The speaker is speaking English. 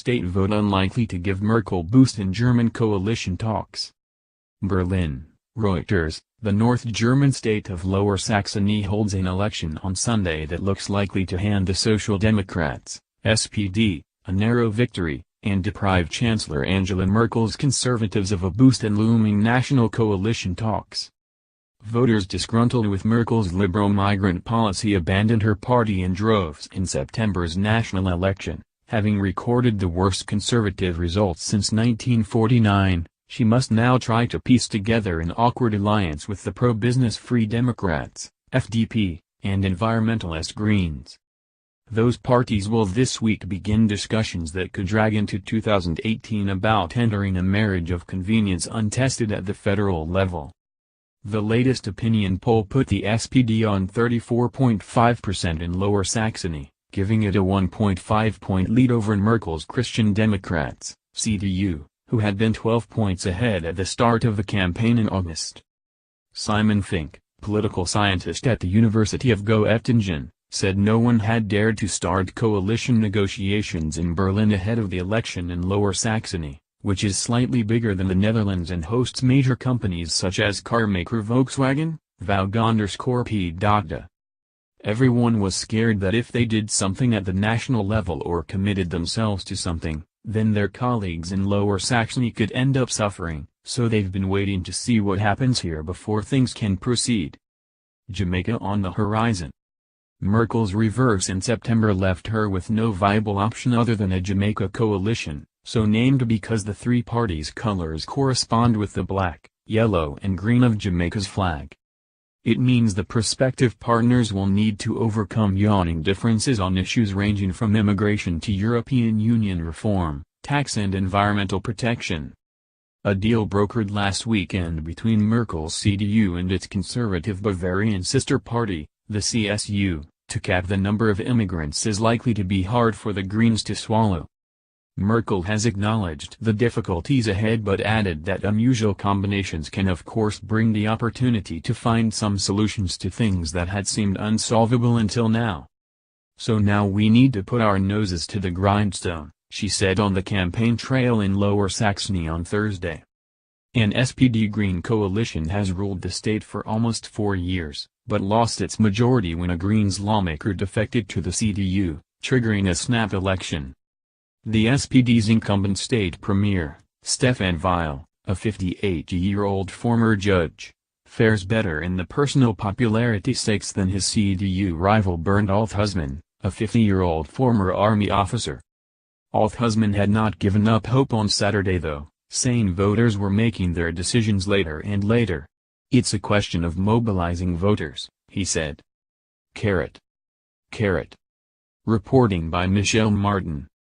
state vote unlikely to give Merkel boost in German coalition talks. Berlin, Reuters. The North German state of Lower Saxony holds an election on Sunday that looks likely to hand the Social Democrats, SPD, a narrow victory, and deprive Chancellor Angela Merkel's Conservatives of a boost in looming national coalition talks. Voters disgruntled with Merkel's liberal migrant policy abandoned her party in droves in September's national election, having recorded the worst conservative results since 1949. She must now try to piece together an awkward alliance with the pro-business Free Democrats, FDP, and environmentalist Greens. Those parties will this week begin discussions that could drag into 2018 about entering a marriage of convenience untested at the federal level. The latest opinion poll put the SPD on 34.5% in Lower Saxony, giving it a 1.5-point lead over Merkel's Christian Democrats, CDU, who had been 12 points ahead at the start of the campaign in August. Simon Fink, political scientist at the University of Göttingen, said no one had dared to start coalition negotiations in Berlin ahead of the election in Lower Saxony, which is slightly bigger than the Netherlands and hosts major companies such as carmaker Volkswagen, VW. Everyone was scared that if they did something at the national level or committed themselves to something, then their colleagues in Lower Saxony could end up suffering, so they've been waiting to see what happens here before things can proceed. Jamaica on the horizon. Merkel's reverse in September left her with no viable option other than a Jamaica coalition, so named because the three parties' colors correspond with the black, yellow and green of Jamaica's flag. It means the prospective partners will need to overcome yawning differences on issues ranging from immigration to European Union reform, tax and environmental protection. A deal brokered last weekend between Merkel's CDU and its conservative Bavarian sister party, the CSU, to cap the number of immigrants is likely to be hard for the Greens to swallow. Merkel has acknowledged the difficulties ahead but added that unusual combinations can of course bring the opportunity to find some solutions to things that had seemed unsolvable until now. So now we need to put our noses to the grindstone, she said on the campaign trail in Lower Saxony on Thursday. An SPD-Green coalition has ruled the state for almost 4 years, but lost its majority when a Greens lawmaker defected to the CDU, triggering a snap election. The SPD's incumbent state premier, Stefan Weil, a 58-year-old former judge, fares better in the personal popularity stakes than his CDU rival Bernd Althusmann, a 50-year-old former army officer. Althusmann had not given up hope on Saturday though, saying voters were making their decisions later and later. It's a question of mobilizing voters, he said. Reporting by Michelle Martin.